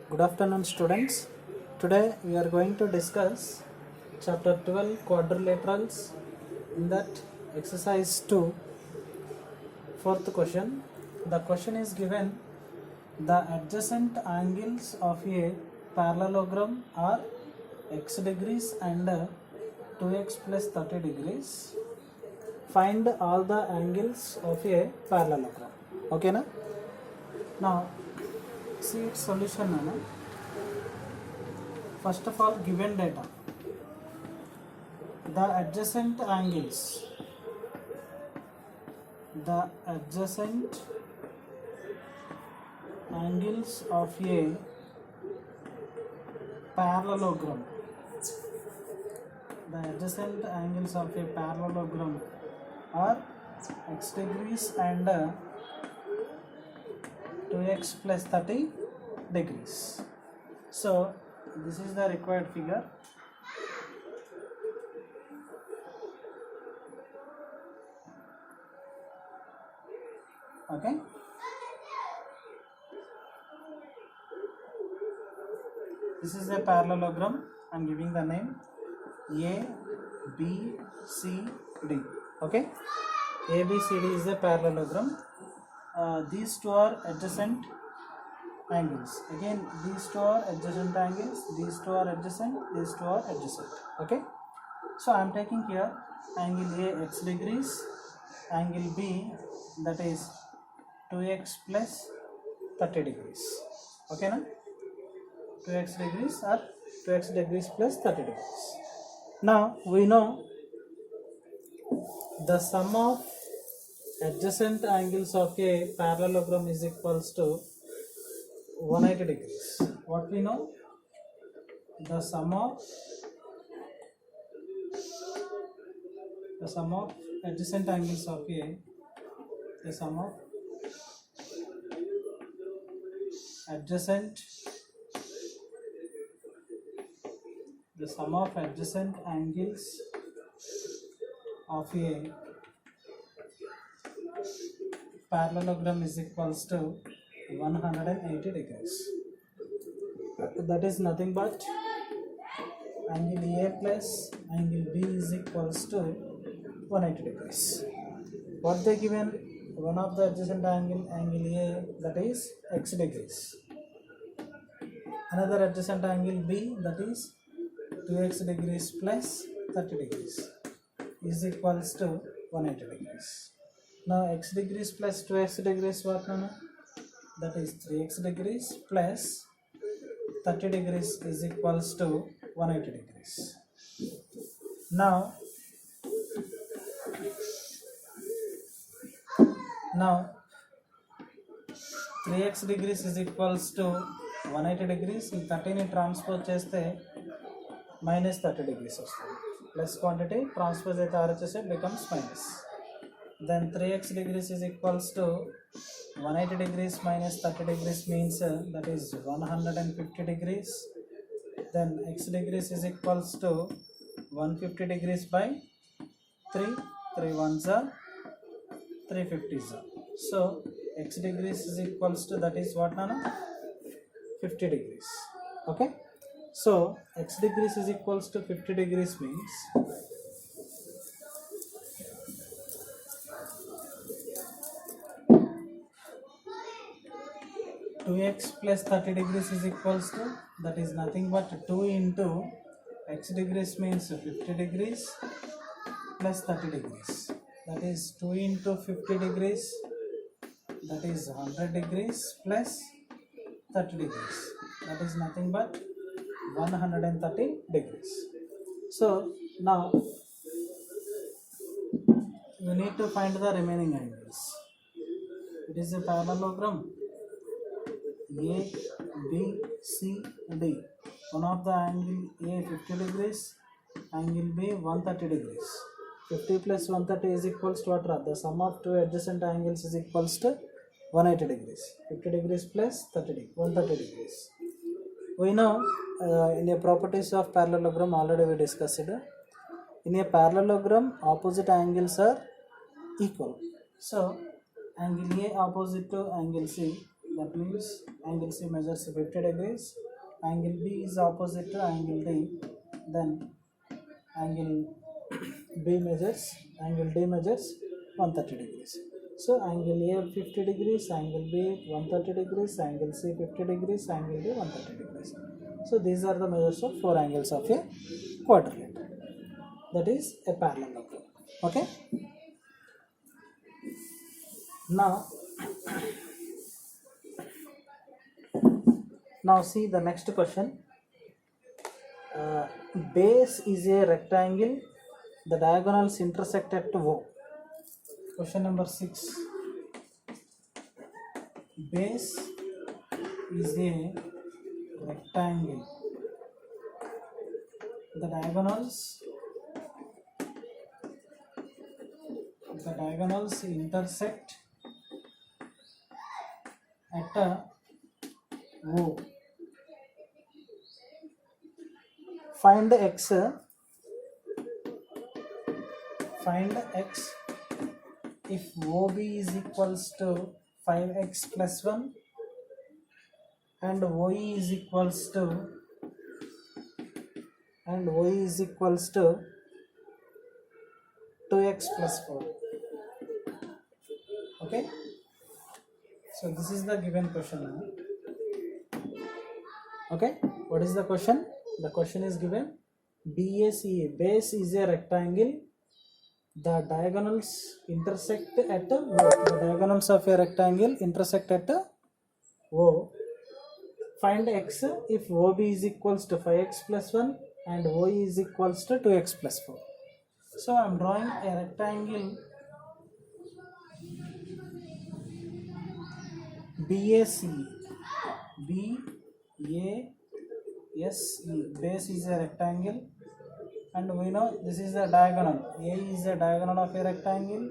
Good afternoon, students. Today we are going to discuss chapter 12 quadrilaterals. In that exercise 2, fourth question. The question is given: the adjacent angles of a parallelogram are x degrees and 2x plus 30 degrees. Find all the angles of a parallelogram. Okay na? Now see its solution na. First of all, given data, the adjacent angles of a parallelogram, are x degrees and 2x plus 30 degrees. So this is the required figure. Okay. This is a parallelogram. I am giving the name A, B, C, D. Okay. A, B, C, D is a parallelogram. These two are adjacent angles. Again, these two are adjacent angles. These two are adjacent. These two are adjacent. Okay. So I am taking here angle A x degrees, angle B that is 2x plus 30 degrees. Okay na? 2x degrees or 2x degrees plus 30 degrees. Now we know the sum of adjacent angles of a parallelogram is equals to 180 degrees. What we know? The sum of adjacent angles of a adjacent angles of a parallelogram is equals to 180 degrees. That is nothing but angle A plus angle B is equals to 180 degrees. What they given? One of the adjacent angle A, that is x degrees. Another adjacent angle B, that is 2x degrees plus 30 degrees is equals to 180 degrees. Now x degrees plus 2x degrees what now? That is 3x degrees plus 30 degrees is equals to 180 degrees. Now 3x degrees is equals to 180 degrees. In 30 ni transpose cheste minus 30 degrees వస్తుంది. Plus quantity transpose అయితే RHS becomes minus. Then 3x degrees is equals to 180 degrees minus 30 degrees means that is 150 degrees. Then x degrees is equals to 150 degrees by 3 ones are 350s. So x degrees is equals to, that is what nana? 50 degrees. Okay. So x degrees is equals to 50 degrees means two x plus 30 degrees is equals to, that is nothing but 2 into x degrees means 50 degrees plus 30 degrees. That is 2 into 50 degrees, that is 100 degrees plus 30 degrees. That is nothing but 130 degrees. So now you need to find the remaining angles. It is a parallelogram A, B, C, D. One of the angle A 50 degrees, angle B 130 degrees. 50 plus 130 is equals to what? The sum of two adjacent angles is equals to 180 degrees. 50 degrees plus 30 degrees, 130 degrees. We know in the properties of parallelogram already we discussed. In a parallelogram, opposite angles are equal. So angle A opposite to angle C, that means angle C measures 50 degrees, angle B is opposite to angle D, then angle D measures 130 degrees. So angle A 50 degrees, angle B 130 degrees, angle C 50 degrees, angle D 130 degrees. So these are the measures of 4 angles of a quadrilateral. That is a parallelogram. Okay. Now see the next question. Base is a rectangle. The diagonals intersect at O. Question number 6. Base is a rectangle. The diagonals intersect at O. Find x if OB is equals to 5x plus 1 and OE is equals to 2x plus 4. Okay, so this is the given question now. Okay, what is the question? The question is given BACA. Base is a rectangle. The diagonals intersect at O. The diagonals of a rectangle intersect at O. Find x if OB is equals to 5x plus 1 and OE is equals to 2x plus 4. So I am drawing a rectangle BACE. Base is a rectangle, and we know this is the diagonal. A is a diagonal of a rectangle,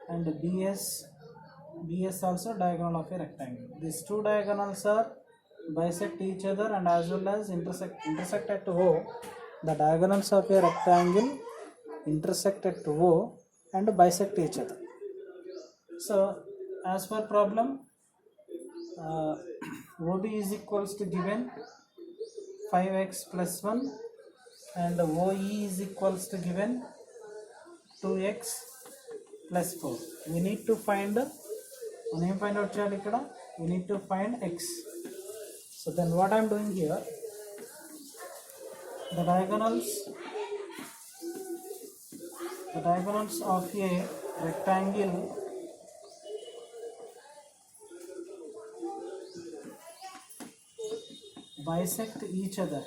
and BS also diagonal of a rectangle. These two diagonals are bisect each other and as well as intersect at O. The diagonals of a rectangle intersect at O and bisect each other. So as per problem, OB is equals to given 5x plus 1 and OE is equals to given 2x plus 4. We need to find out we need to find x. So then what I am doing here, the diagonals of a rectangle bisect each other.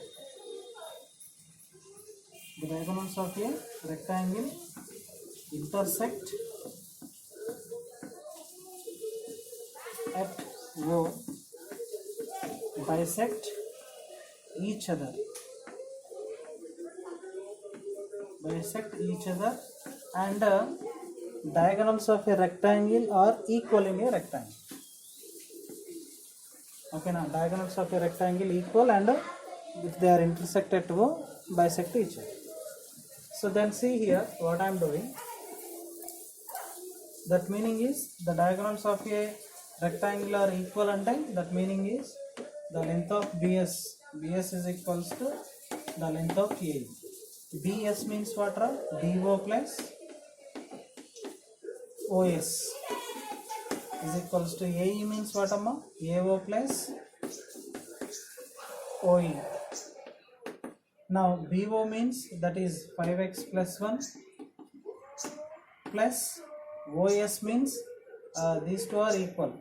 The diagonals of a rectangle intersect at O, bisect each other, and diagonals of a rectangle are equal in a rectangle. Okay, now diagonals of a rectangle equal, and if they are intersect at O, bisect each other. So then see here what I am doing. That meaning is the diagonals of a rectangle are equal, and that meaning is the length of BS is equals to the length of AE. BS means what? DO plus OS is equals to AE means what? AO plus OE. Now BO means that is 5x plus 1 plus OS means these two are equal.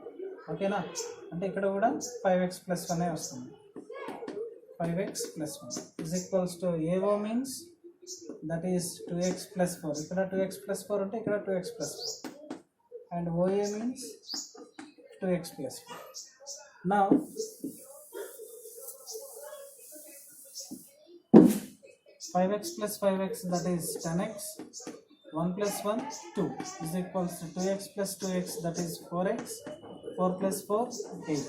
Okay na, అంటే ఇక్కడ కూడా 5x plus 1 ఏ వస్తుంది. 5x plus 1 is equals to AO means that is 2x plus 4. ఇక్కడ 2x plus 4 ఉంటే ఇక్కడ 2x plus 4, and OA means 2x plus 4. Now 5x plus 5x, that is 10x, 1 plus 1 2 is equals to 2x plus 2x, that is 4x, 4 plus 4 8.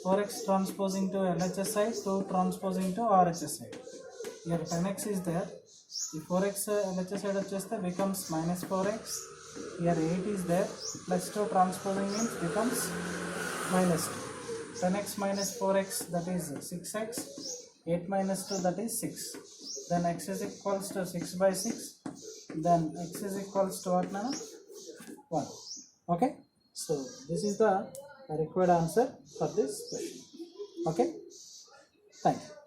4x transposing to LHS side, 2 transposing to RHS side. Here 10x is there. If 4x LHS side వచ్చేస్తే becomes minus 4x. Here 8 is there. Plus 2 transposing means becomes minus 2. 10x minus 4x, that is 6x. 8 minus 2, that is 6. Then x is equals to 6 by 6. Then x is equals to what now? 1. Okay, so this is the required answer for this question. Okay, thank you.